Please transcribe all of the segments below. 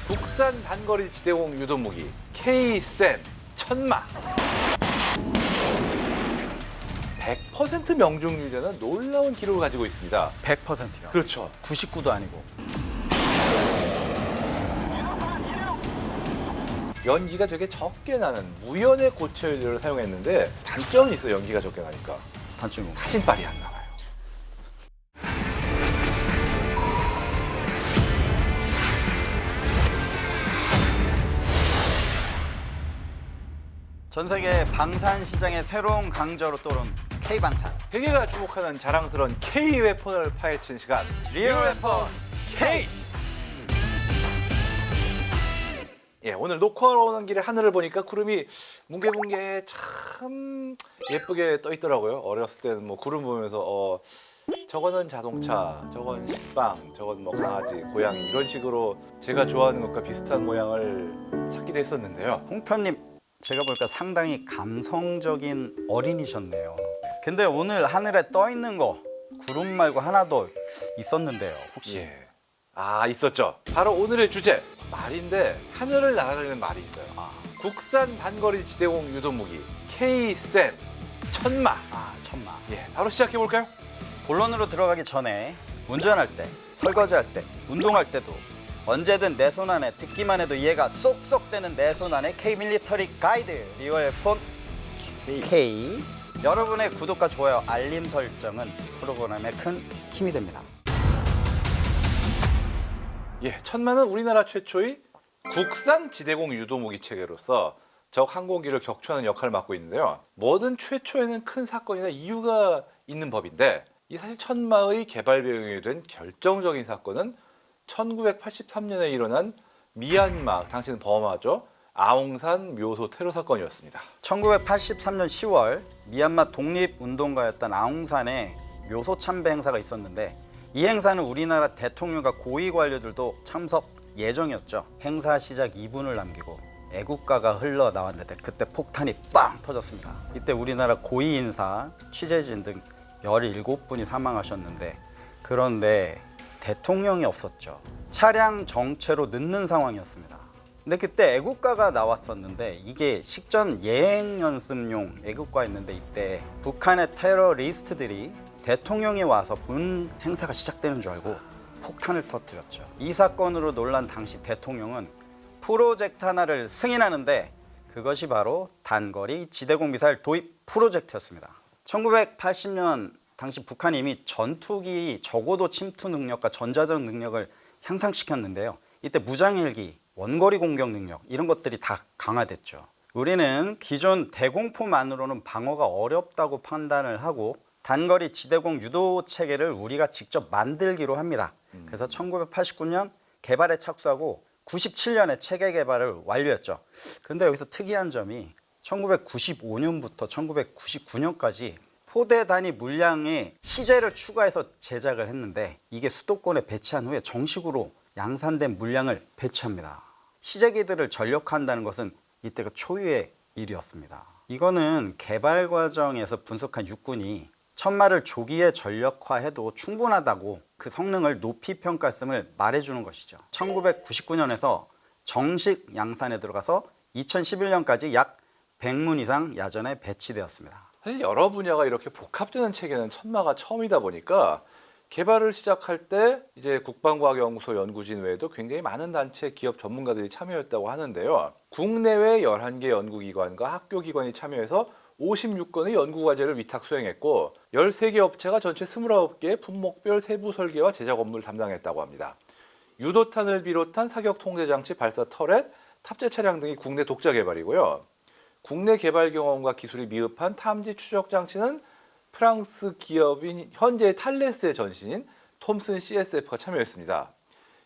국산 단거리 지대공 유도무기 K-SAM 천마. 100% 명중률이라는 놀라운 기록을 가지고 있습니다. 100%요. 그렇죠. 99도 아니고. 연기가 되게 적게 나는 무연의 고체 연료를 사용했는데 단점이 있어요. 연기가 적게 나니까 단점이 뭔가요? 사진빨이 안 나와요. 전 세계 방산 시장의 새로운 강자로 떠오른 K방산. 세계가 주목하는 자랑스러운 K 웨폰을 파헤치는 시간. 리얼 웨폰 K. 예, 오늘 녹화하러 오는 길에 하늘을 보니까 구름이 뭉게뭉게 참 예쁘게 떠 있더라고요. 어렸을 때는 뭐 구름 보면서 저거는 자동차, 저건 식빵, 저건 뭐 강아지, 고양이 이런 식으로 제가 좋아하는 것과 비슷한 모양을 찾기도 했었는데요. 홍편님, 제가 보니까 상당히 감성적인 어린이셨네요. 근데 오늘 하늘에 떠 있는 거 구름 말고 하나 더 있었는데요. 혹시? 예. 아, 있었죠. 바로 오늘의 주제 말인데 하늘을 날아다니는 말이 있어요. 국산 단거리 지대공 유도무기 K-SAM 천마. 천마. 예, 바로 시작해 볼까요? 본론으로 들어가기 전에 운전할 때, 설거지할 때, 운동할 때도 언제든 내 손 안에 듣기만 해도 이해가 쏙쏙 되는 내 손 안에 K 밀리터리 가이드 리얼 폰 K. 여러분의 구독과 좋아요, 알림 설정은 프로그램에 큰 힘이 됩니다. 예, 천마는 우리나라 최초의 국산 지대공 유도무기 체계로서 적 항공기를 격추하는 역할을 맡고 있는데요. 뭐든 최초에는 큰 사건이나 이유가 있는 법인데 이 사실 천마의 개발 배경이 된 결정적인 사건은 1983년에 일어난 미얀마, 당시는 버마죠. 아웅산 묘소 테러 사건이었습니다. 1983년 10월 미얀마 독립운동가였던 아웅산의 묘소 참배 행사가 있었는데 이 행사는 우리나라 대통령과 고위 관료들도 참석 예정이었죠. 행사 시작 2분을 남기고 애국가가 흘러나왔는데 그때 폭탄이 빵 터졌습니다. 이때 우리나라 고위 인사, 취재진 등 17분이 사망하셨는데 그런데 대통령이 없었죠. 차량 정체로 늦는 상황이었습니다. 근데 그때 애국가가 나왔었는데 이게 식전 예행 연습용 애국가였는데 이때 북한의 테러리스트들이 대통령이 와서 본 행사가 시작되는 줄 알고 폭탄을 터뜨렸죠. 이 사건으로 놀란 당시 대통령은 프로젝트 하나를 승인하는데 그것이 바로 단거리 지대공 미사일 도입 프로젝트였습니다. 1980년 당시 북한이 이미 전투기 저고도 침투 능력과 전자전 능력을 향상시켰는데요. 이때 무장헬기, 원거리 공격 능력 이런 것들이 다 강화됐죠. 우리는 기존 대공포만으로는 방어가 어렵다고 판단을 하고 단거리 지대공 유도 체계를 우리가 직접 만들기로 합니다. 그래서 1989년 개발에 착수하고 97년에 체계 개발을 완료했죠. 근데 여기서 특이한 점이 1995년부터 1999년까지 포대 단위 물량의 시제를 추가해서 제작을 했는데 이게 수도권에 배치한 후에 정식으로 양산된 물량을 배치합니다. 시제기들을 전력화한다는 것은 이때가 초유의 일이었습니다. 이거는 개발 과정에서 분석한 육군이 천마를 조기에 전력화해도 충분하다고 그 성능을 높이 평가했음을 말해주는 것이죠. 1999년에서 정식 양산에 들어가서 2011년까지 약 100문 이상 야전에 배치되었습니다. 사실 여러 분야가 이렇게 복합되는 체계는 천마가 처음이다 보니까 개발을 시작할 때 이제 국방과학연구소 연구진 외에도 굉장히 많은 단체, 기업 전문가들이 참여했다고 하는데요. 국내외 11개 연구기관과 학교기관이 참여해서 56건의 연구과제를 위탁 수행했고 13개 업체가 전체 29개의 품목별 세부 설계와 제작 업무를 담당했다고 합니다. 유도탄을 비롯한 사격 통제장치, 발사 터렛, 탑재 차량 등이 국내 독자 개발이고요. 국내 개발 경험과 기술이 미흡한 탐지 추적 장치는 프랑스 기업인 현재 탈레스의 전신인 톰슨 CSF가 참여했습니다.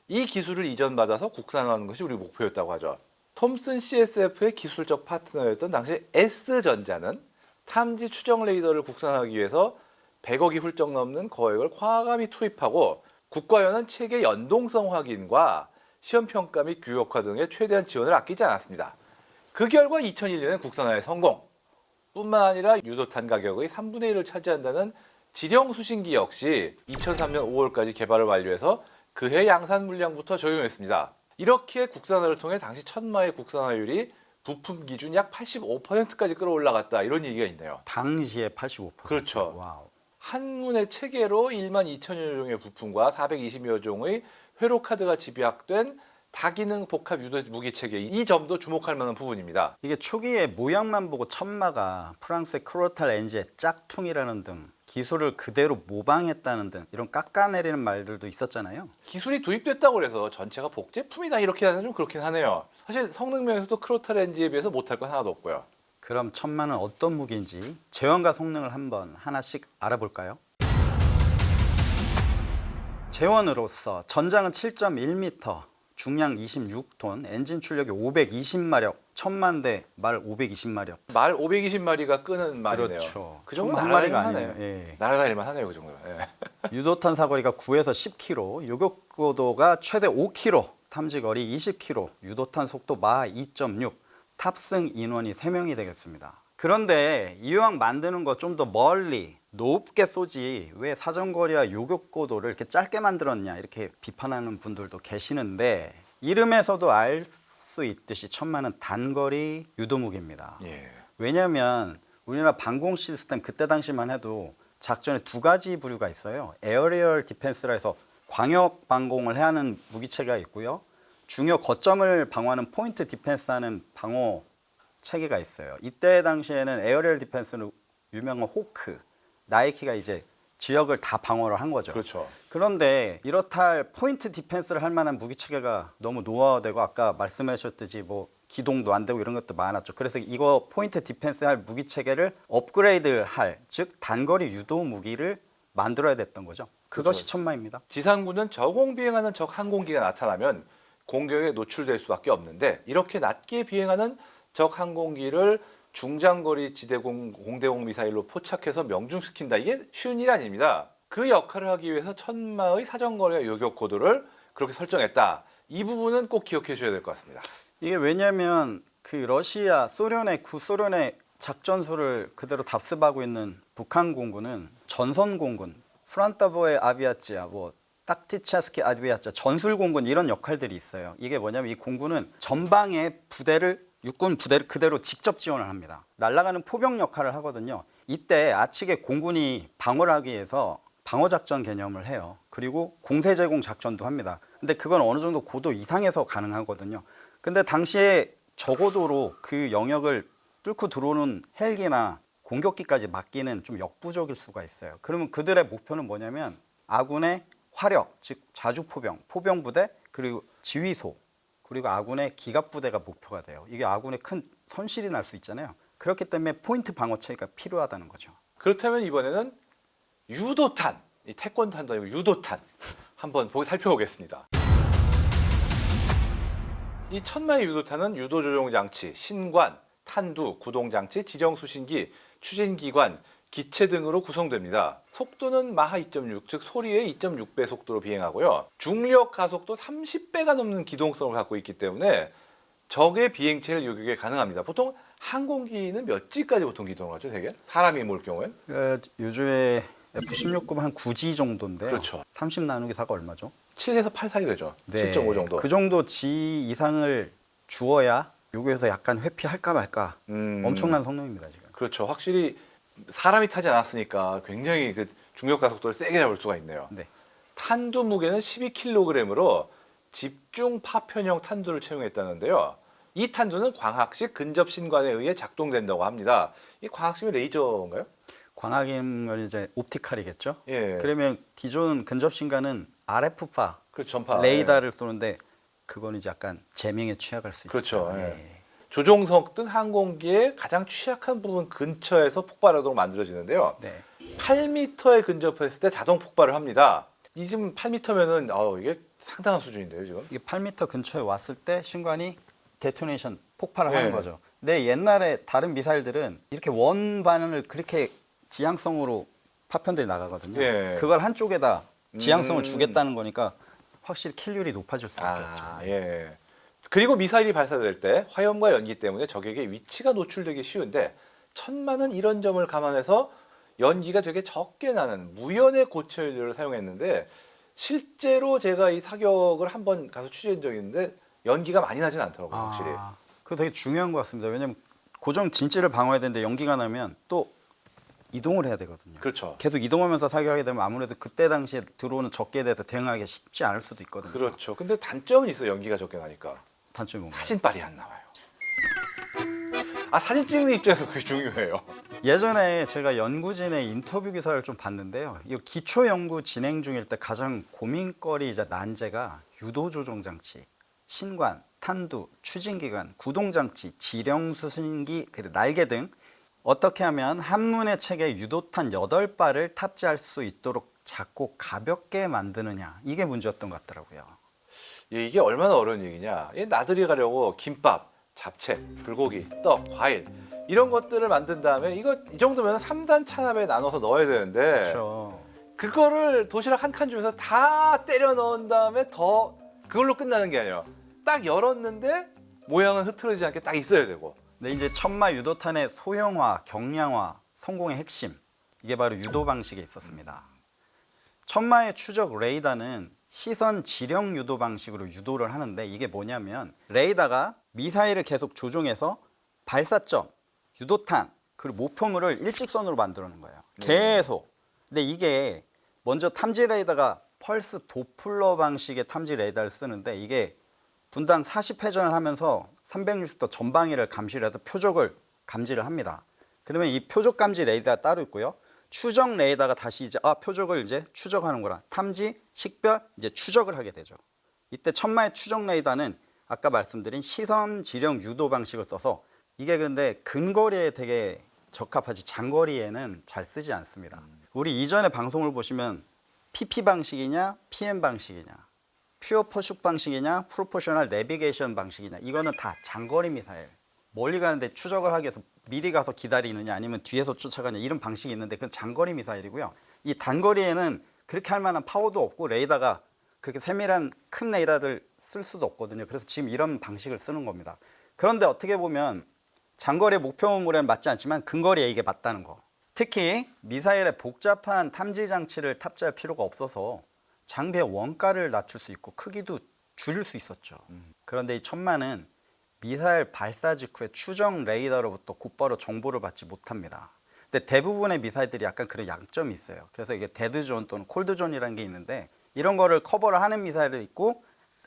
이 기술을 이전받아서 국산화하는 것이 우리 목표였다고 하죠. 톰슨 CSF의 기술적 파트너였던 당시 S전자는 탐지 추정 레이더를 국산화하기 위해서 100억이 훌쩍 넘는 거액을 과감히 투입하고 국가연은 체계 연동성 확인과 시험평가 및 규격화 등의 최대한 지원을 아끼지 않았습니다. 그 결과 2001년에 국산화에 성공. 뿐만 아니라 유도탄 가격의 3분의 1을 차지한다는 지령 수신기 역시 2003년 5월까지 개발을 완료해서 그해 양산 물량부터 적용했습니다. 이렇게 국산화를 통해 당시 천마의 국산화율이 부품 기준 약 85%까지 끌어올라갔다 이런 얘기가 있네요. 당시에 85%. 그렇죠. 와우. 한문의 체계로 1만 2천여 종의 부품과 420여 종의 회로 카드가 집약된 다기능 복합 유도 무기 체계, 이 점도 주목할 만한 부분입니다. 이게 초기에 모양만 보고 천마가 프랑스의 크로탈 엔지의 짝퉁이라는 등 기술을 그대로 모방했다는 등 이런 깎아내리는 말들도 있었잖아요. 기술이 도입됐다고 해서 전체가 복제품이다 이렇게 하는 좀 그렇긴 하네요. 사실 성능 면에서도 크로탈 엔지에 비해서 못할 건 하나도 없고요. 그럼 천마는 어떤 무기인지 제원과 성능을 한번 하나씩 알아볼까요? 제원으로서 전장은 7.1m, 중량 26톤, 엔진 출력이 520마력, 1000만 말 520마력. 말 520마리가 끄는 말이네요. 그렇죠. 그 정도 한 날아다닐만 마리가 하네요. 아니에요. 예. 날아다닐만 하네요, 그 정도. 예. 유도탄 사거리가 9에서 10km, 요격고도가 최대 5km, 탐지거리 20km, 유도탄 속도 마 2.6, 탑승 인원이 3명이 되겠습니다. 그런데 이왕 만드는 거 좀 더 멀리 높게 쏘지 왜 사정거리와 요격고도를 이렇게 짧게 만들었냐 이렇게 비판하는 분들도 계시는데 이름에서도 알 수 있듯이 천마는 단거리 유도무기입니다. 예. 왜냐하면 우리나라 방공 시스템 그때 당시만 해도 작전에 두 가지 부류가 있어요. 에어리얼 디펜스라 해서 광역 방공을 해야 하는 무기체계가 있고요. 중요 거점을 방어하는 포인트 디펜스하는 방어 체계가 있어요. 이때 당시에는 에어리얼 디펜스는 유명한 호크, 나이키가 이제 지역을 다 방어를 한 거죠. 그렇죠. 그런데 이렇다 할 포인트 디펜스를 할 만한 무기 체계가 너무 노화되고 아까 말씀하셨듯이 뭐 기동도 안 되고 이런 것도 많았죠. 그래서 이거 포인트 디펜스 할 무기 체계를 업그레이드 할, 즉 단거리 유도 무기를 만들어야 됐던 거죠. 그것이 그렇죠. 천마입니다. 지상군은 저공 비행하는 적 항공기가 나타나면 공격에 노출될 수밖에 없는데 이렇게 낮게 비행하는 적 항공기를 중장거리 지대공 공대공 미사일로 포착해서 명중시킨다. 이게 쉬운 일이 아닙니다. 그 역할을 하기 위해서 천마의 사정거리와 요격 고도를 그렇게 설정했다. 이 부분은 꼭 기억해 주셔야 될 것 같습니다. 이게 왜냐하면 그 러시아, 소련의 구소련의 작전수를 그대로 답습하고 있는 북한 공군은 전선 공군, 프란타보의 아비아치아, 뭐 딱티차스키 아비아치아, 전술 공군 이런 역할들이 있어요. 이게 뭐냐면 이 공군은 전방의 부대를 육군 부대를 그대로 직접 지원을 합니다. 날아가는 포병 역할을 하거든요. 이때 아측의 공군이 방어를 하기 위해서 방어작전 개념을 해요. 그리고 공세 제공 작전도 합니다. 근데 그건 어느 정도 고도 이상에서 가능하거든요. 근데 당시에 저고도로 그 영역을 뚫고 들어오는 헬기나 공격기까지 막기는 좀 역부족일 수가 있어요. 그러면 그들의 목표는 뭐냐면 아군의 화력, 즉 자주포병, 포병부대, 그리고 지휘소, 그리고 아군의 기갑부대가 목표가 돼요. 이게 아군의 큰 손실이 날 수 있잖아요. 그렇기 때문에 포인트 방어 체계가 필요하다는 거죠. 그렇다면 이번에는 유도탄, 이 태권탄도 아니고 유도탄 한번 살펴보겠습니다. 이 천마의 유도탄은 유도 조종 장치, 신관, 탄두, 구동 장치, 지정 수신기, 추진 기관, 기체 등으로 구성됩니다. 속도는 마하 2.6, 즉 소리의 2.6배 속도로 비행하고요. 중력 가속도 30배가 넘는 기동성을 갖고 있기 때문에 적의 비행체를 요격이 가능합니다. 보통 항공기는 몇 G까지 보통 기동을 하죠, 되게? 사람이 몰 경우엔? 요즘에 F-16급 한 9G 정도인데요. 그렇죠. 30 나누기 4가 얼마죠? 7에서 8 사이 되죠. 네. 7.5 정도. 그 정도 G 이상을 주어야 요구해서 약간 회피할까 말까 엄청난 성능입니다 지금. 그렇죠. 확실히 사람이 타지 않았으니까 굉장히 그 중력 가속도를 세게 잡을 수가 있네요. 네. 탄두 무게는 12kg으로 집중 파편형 탄두를 채용했다는데요. 이 탄두는 광학식 근접 신관에 의해 작동된다고 합니다. 이 광학식이 레이저인가요? 광학이면 이제 옵티칼이겠죠. 예. 그러면 기존 근접 신관은 RF파 그 전파 레이더를 쏘는데 그건 이제 약간 재밍에 취약할 수 그렇죠. 있죠. 예. 조종석 등 항공기의 가장 취약한 부분 근처에서 폭발하도록 만들어지는데요. 네. 8m에 근접했을 때 자동 폭발을 합니다. 이 지금 8m면은 이게 상당한 수준인데요, 지금. 이게 8m 근처에 왔을 때 신관이 데토네이션 폭발을 네. 하는 거죠. 근데 옛날에 다른 미사일들은 이렇게 원 반응을 그렇게 지향성으로 파편들이 나가거든요. 예. 그걸 한쪽에다 지향성을 음. 주겠다는 거니까 확실히 킬률이 높아질 수밖에 없죠. 예. 그리고 미사일이 발사될 때 화염과 연기 때문에 적에게 위치가 노출되기 쉬운데 천마는 이런 점을 감안해서 연기가 되게 적게 나는 무연의 고철류를 사용했는데 실제로 제가 이 사격을 한번 가서 취재한 적이 있는데 연기가 많이 나진 않더라고요, 확실히. 그거 되게 중요한 것 같습니다. 왜냐하면 고정 진지를 방어해야 되는데 연기가 나면 또 이동을 해야 되거든요. 그렇죠. 계속 이동하면서 사격하게 되면 아무래도 그때 당시에 들어오는 적기에 대해서 대응하기 쉽지 않을 수도 있거든요. 그렇죠. 근데 단점은 있어요. 연기가 적게 나니까. 단점이 뭔가요? 사진빨이 안 나와요. 사진 찍는 입장에서 그게 중요해요. 예전에 제가 연구진의 인터뷰 기사를 좀 봤는데요. 이 기초 연구 진행 중일 때 가장 고민거리이자 난제가 유도 조종 장치, 신관, 탄두, 추진기관, 구동장치, 지령 수신기, 그리고 날개 등 어떻게 하면 한문의 책에 유도탄 8발을 탑재할 수 있도록 작고 가볍게 만드느냐, 이게 문제였던 것 같더라고요. 이게 얼마나 어려운 얘기냐. 나들이 가려고 김밥, 잡채, 불고기, 떡, 과일 이런 것들을 만든 다음에 이 정도면 3단 찬압에 나눠서 넣어야 되는데 그렇죠. 그거를 도시락 한 칸 주면서 다 때려 넣은 다음에 더 그걸로 끝나는 게 아니에요. 딱 열었는데 모양은 흐트러지지 않게 딱 있어야 되고. 근데 이제 천마 유도탄의 소형화, 경량화, 성공의 핵심, 이게 바로 유도 방식에 있었습니다. 천마의 추적 레이더는 시선 지령 유도 방식으로 유도를 하는데 이게 뭐냐면 레이더가 미사일을 계속 조종해서 발사점, 유도탄, 그리고 목표물을 일직선으로 만들어 놓은 거예요. 계속. 근데 이게 먼저 탐지 레이더가 펄스 도플러 방식의 탐지 레이더를 쓰는데 이게 분당 40회전을 하면서 360도 전방위를 감시를 해서 표적을 감지를 합니다. 그러면 이 표적 감지 레이더가 따로 있고요. 추적 레이더가 다시 이제 표적을 이제 추적하는 거라 탐지, 식별, 이제 추적을 하게 되죠. 이때 천마의 추적 레이더는 아까 말씀드린 시선 지령 유도 방식을 써서 이게 그런데 근거리에 되게 적합하지 장거리에는 잘 쓰지 않습니다. 우리 이전에 방송을 보시면 PP 방식이냐, PM 방식이냐, 퓨어 포식 방식이냐, 프로포셔널 내비게이션 방식이냐, 이거는 다 장거리 미사일. 멀리 가는데 추적을 하기 위해서 미리 가서 기다리느냐 아니면 뒤에서 쫓아가냐 이런 방식이 있는데 그건 장거리 미사일이고요. 이 단거리에는 그렇게 할 만한 파워도 없고 레이더가 그렇게 세밀한 큰 레이더를 쓸 수도 없거든요. 그래서 지금 이런 방식을 쓰는 겁니다. 그런데 어떻게 보면 장거리 목표물에는 맞지 않지만 근거리에 이게 맞다는 거. 특히 미사일에 복잡한 탐지 장치를 탑재할 필요가 없어서 장비의 원가를 낮출 수 있고 크기도 줄일 수 있었죠. 그런데 이 천마는 미사일 발사 직후에 추정 레이더로부터 곧바로 정보를 받지 못합니다. 근데 대부분의 미사일들이 약간 그런 양점이 있어요. 그래서 이게 데드존 또는 콜드존이라는 게 있는데 이런 거를 커버를 하는 미사일이 있고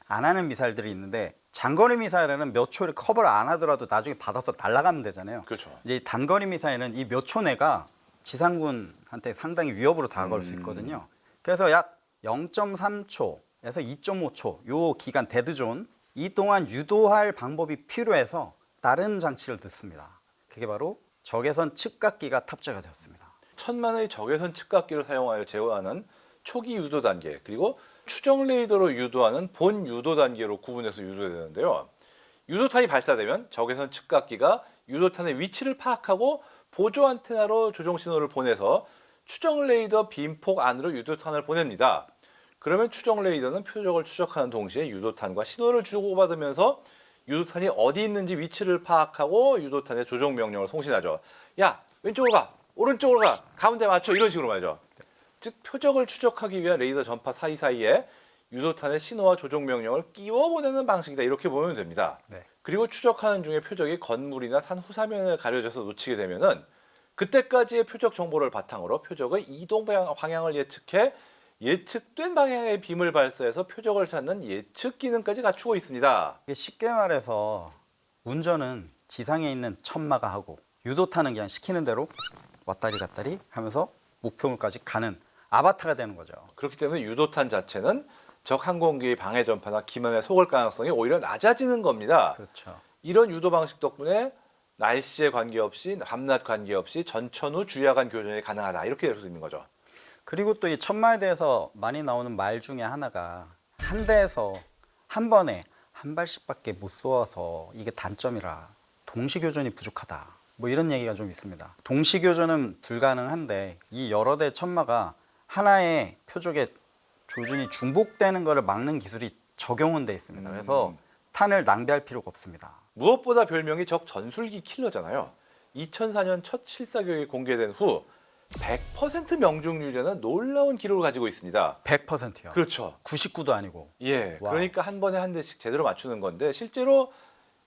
안 하는 미사일들이 있는데 장거리 미사일은 몇 초를 커버를 안 하더라도 나중에 받아서 날아가면 되잖아요. 그렇죠. 이제 이 단거리 미사일은 이 몇 초 내가 지상군한테 상당히 위협으로 다가올 수 있거든요. 그래서 약 0.3초에서 2.5초 요 기간 데드존 이 동안 유도할 방법이 필요해서 다른 장치를 듣습니다. 그게 바로 적외선 측각기가 탑재가 되었습니다. 천만의 적외선 측각기를 사용하여 제어하는 초기 유도 단계 그리고 추정 레이더로 유도하는 본 유도 단계로 구분해서 유도되는데요. 유도탄이 발사되면 적외선 측각기가 유도탄의 위치를 파악하고 보조 안테나로 조종 신호를 보내서 추정 레이더 빔폭 안으로 유도탄을 보냅니다. 그러면 추정 레이더는 표적을 추적하는 동시에 유도탄과 신호를 주고받으면서 유도탄이 어디 있는지 위치를 파악하고 유도탄의 조종 명령을 송신하죠. 야, 왼쪽으로 가, 오른쪽으로 가, 가운데 맞춰 이런 식으로 말이죠. 즉 표적을 추적하기 위한 레이더 전파 사이사이에 유도탄의 신호와 조종 명령을 끼워 보내는 방식이다. 이렇게 보면 됩니다. 네. 그리고 추적하는 중에 표적이 건물이나 산 후사면에 가려져서 놓치게 되면은 그때까지의 표적 정보를 바탕으로 표적의 이동 방향을 예측해 예측된 방향의 빔을 발사해서 표적을 찾는 예측 기능까지 갖추고 있습니다. 이게 쉽게 말해서 운전은 지상에 있는 천마가 하고 유도탄은 그냥 시키는 대로 왔다리 갔다리 하면서 목표물까지 가는 아바타가 되는 거죠. 그렇기 때문에 유도탄 자체는 적 항공기의 방해 전파나 기만에 속을 가능성이 오히려 낮아지는 겁니다. 그렇죠. 이런 유도 방식 덕분에 날씨에 관계없이 밤낮 관계없이 전천후 주야간 교전이 가능하다. 이렇게 될 수 있는 거죠. 그리고 또 이 천마에 대해서 많이 나오는 말 중에 하나가 한 대에서 한 번에 한 발씩밖에 못 쏘아서 이게 단점이라 동시교전이 부족하다. 뭐 이런 얘기가 좀 있습니다. 동시교전은 불가능한데 이 여러 대 천마가 하나의 표적에 조준이 중복되는 것을 막는 기술이 적용은 돼 있습니다. 그래서 탄을 낭비할 필요가 없습니다. 무엇보다 별명이 적 전술기 킬러잖아요. 2004년 첫 실사격이 공개된 후 100% 명중률이라는 놀라운 기록을 가지고 있습니다. 100%요. 그렇죠. 99도 아니고. 예. 와우. 그러니까 한 번에 한 대씩 제대로 맞추는 건데 실제로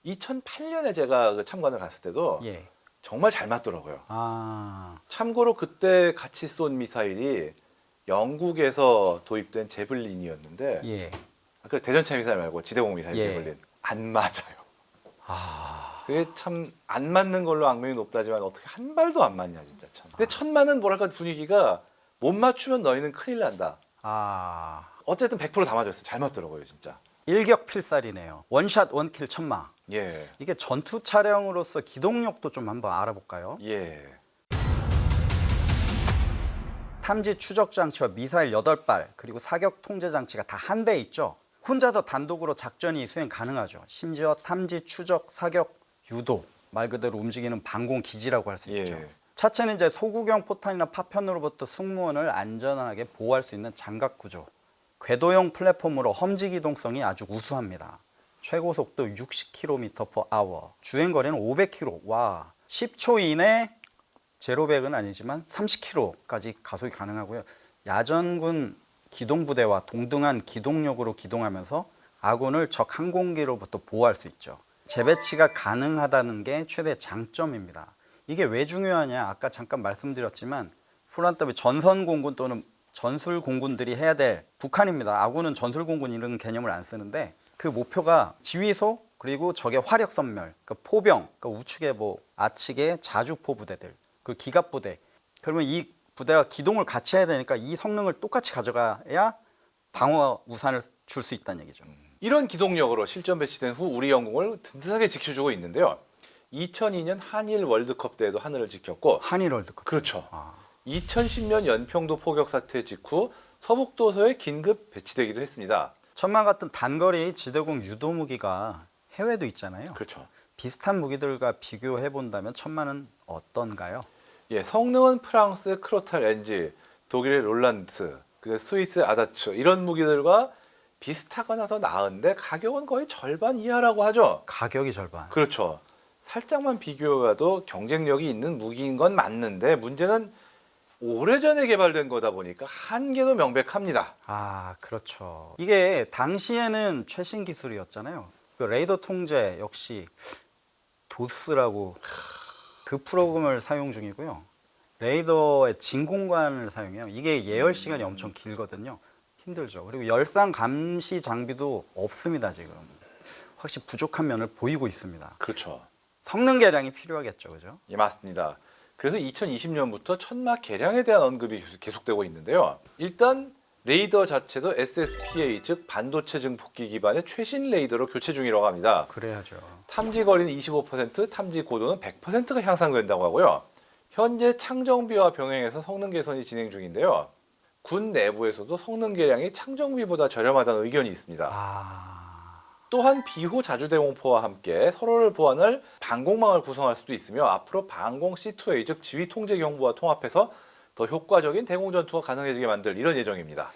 2008년에 제가 그 참관을 갔을 때도 예. 정말 잘 맞더라고요. 아. 참고로 그때 같이 쏜 미사일이 영국에서 도입된 제블린이었는데 예. 그 대전차 미사일 말고 지대공 미사일 예. 제블린 안 맞아요. 아. 그게 참 안 맞는 걸로 악명이 높다지만 어떻게 한 발도 안 맞냐 진짜 참. 근데 천만은 뭐랄까 분위기가 못 맞추면 너희는 큰일 난다. 아. 어쨌든 100%다 맞았어요. 잘 맞더라고요 진짜. 일격필살이네요. 원샷 원킬 천마. 예. 이게 전투 차량으로서 기동력도 좀 한번 알아볼까요? 예. 탐지 추적 장치와 미사일 8발 그리고 사격 통제 장치가 다 한 대 있죠. 혼자서 단독으로 작전이 수행 가능하죠. 심지어 탐지 추적 사격 유도 말 그대로 움직이는 방공 기지라고 할 수 있죠. 예. 차체는 이제 소구경 포탄이나 파편으로부터 승무원을 안전하게 보호할 수 있는 장갑 구조. 궤도형 플랫폼으로 험지 기동성이 아주 우수합니다. 최고 속도 60km/h, 주행 거리는 500km. 와, 10초 이내 제로백은 아니지만 30km까지 가속이 가능하고요. 야전군 기동부대와 동등한 기동력으로 기동하면서 아군을 적 항공기로부터 보호할 수 있죠. 재배치가 가능하다는 게 최대 장점입니다. 이게 왜 중요하냐? 아까 잠깐 말씀드렸지만 프란트비 전선 공군 또는 전술 공군들이 해야 될 북한입니다. 아군은 전술 공군 이런 개념을 안 쓰는데 그 목표가 지휘소 그리고 적의 화력 선멸, 그러니까 포병, 그러니까 우측에 뭐 아측에 자주포 부대들, 그 기갑 부대. 그러면 이 부대가 기동을 같이 해야 되니까 이 성능을 똑같이 가져가야 방어 우산을 줄 수 있다는 얘기죠. 이런 기동력으로 실전 배치된 후 우리 영공을 든든하게 지켜주고 있는데요. 2002년 한일 월드컵 때에도 하늘을 지켰고 한일 월드컵. 그렇죠. 아, 2010년 연평도 포격 사태 직후 서북도서에 긴급 배치되기도 했습니다. 천마 같은 단거리 지대공 유도 무기가 해외도 있잖아요. 그렇죠. 비슷한 무기들과 비교해 본다면 천마는 어떤가요? 예, 성능은 프랑스의 크로탈 NG, 독일의 롤란트, 스위스의 아다츠 이런 무기들과 비슷하거나 더 나은데 가격은 거의 절반 이하라고 하죠. 가격이 절반. 그렇죠. 살짝만 비교해봐도 경쟁력이 있는 무기인 건 맞는데 문제는 오래전에 개발된 거다 보니까 한계도 명백합니다. 아, 그렇죠. 이게 당시에는 최신 기술이었잖아요. 그 레이더 통제 역시 도스라고 그 프로그램을 사용 중이고요. 레이더의 진공관을 사용해요. 이게 예열 시간이 엄청 길거든요. 힘들죠. 그리고 열상 감시 장비도 없습니다, 지금. 확실히 부족한 면을 보이고 있습니다. 그렇죠. 성능 개량이 필요하겠죠, 그죠? 예, 맞습니다. 그래서 2020년부터 천마 개량에 대한 언급이 계속되고 있는데요. 일단 레이더 자체도 SSPA 즉 반도체 증폭기 기반의 최신 레이더로 교체 중이라고 합니다. 그래야죠. 탐지 거리는 25%, 탐지 고도는 100%가 향상된다고 하고요. 현재 창정비와 병행해서 성능 개선이 진행 중인데요. 군 내부에서도 성능 개량이 창정비보다 저렴하다는 의견이 있습니다. 아, 또한 비호 자주대공포와 함께 서로를 보완할 방공망을 구성할 수도 있으며 앞으로 방공 C2A 즉 지휘 통제 경보와 통합해서 더 효과적인 대공 전투가 가능해지게 만들 이런 예정입니다.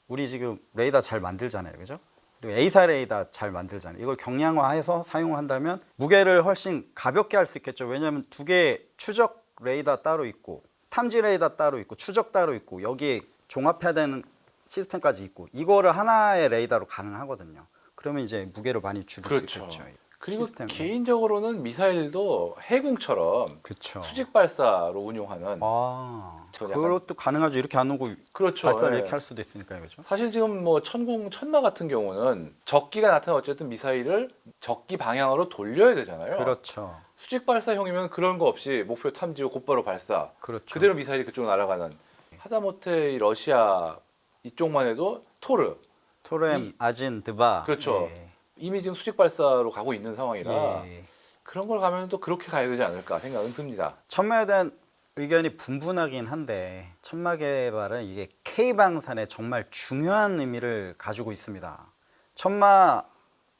우리 지금 레이더 잘 만들잖아요, 그죠? 그리고 A사 레이더 잘 만들잖아요. 이걸 경량화해서 사용한다면 무게를 훨씬 가볍게 할 수 있겠죠. 왜냐하면 두 개 추적 레이더 따로 있고 탐지 레이더 따로 있고 추적 따로 있고 여기에 종합해야 되는 시스템까지 있고 이거를 하나의 레이더로 가능하거든요. 그러면 이제 무게를 많이 줄일 그렇죠. 수 있겠죠. 그리고 시스템을. 개인적으로는 미사일도 해궁처럼 그렇죠. 수직 발사로 운용하는 아, 저 약간- 그것도 가능하죠. 이렇게 안 오고 그렇죠. 발사를 예. 이렇게 할 수도 있으니까요, 그죠? 사실 지금 뭐 천마 같은 경우는 적기가 나타나 어쨌든 미사일을 적기 방향으로 돌려야 되잖아요. 그렇죠. 수직 발사형이면 그런 거 없이 목표 탐지고 곧바로 발사. 그렇죠. 그대로 미사일이 그쪽으로 날아가는. 하다못해 이 러시아 이쪽만 해도 토르. 토렘, 아진, 드바. 그렇죠. 예. 이미 지금 수직 발사로 가고 있는 상황이라 예. 그런 걸 가면 또 그렇게 가야 되지 않을까 생각은 듭니다. 천마에 대한 의견이 분분하긴 한데 천마 개발은 이게 K방산에 정말 중요한 의미를 가지고 있습니다. 천마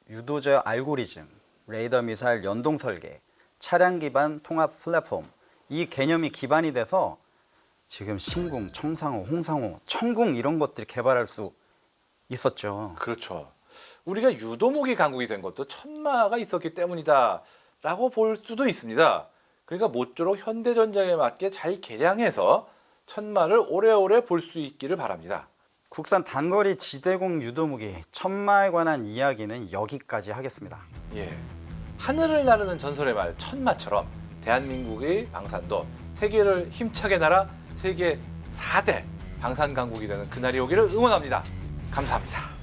유도제 알고리즘, 레이더 미사일 연동 설계, 차량 기반 통합 플랫폼 이 개념이 기반이 돼서 지금 신궁, 청상호, 홍상호, 청궁 이런 것들이 개발할 수 있었죠. 그렇죠. 우리가 유도무기 강국이 된 것도 천마가 있었기 때문이다라고 볼 수도 있습니다. 그러니까 모쪼록 현대전장에 맞게 잘 개량해서 천마를 오래오래 볼 수 있기를 바랍니다. 국산 단거리 지대공 유도무기 천마에 관한 이야기는 여기까지 하겠습니다. 예, 하늘을 나르는 전설의 말 천마처럼 대한민국의 방산도 세계를 힘차게 날아 세계 4대 방산 강국이 되는 그날이 오기를 응원합니다. 감사합니다.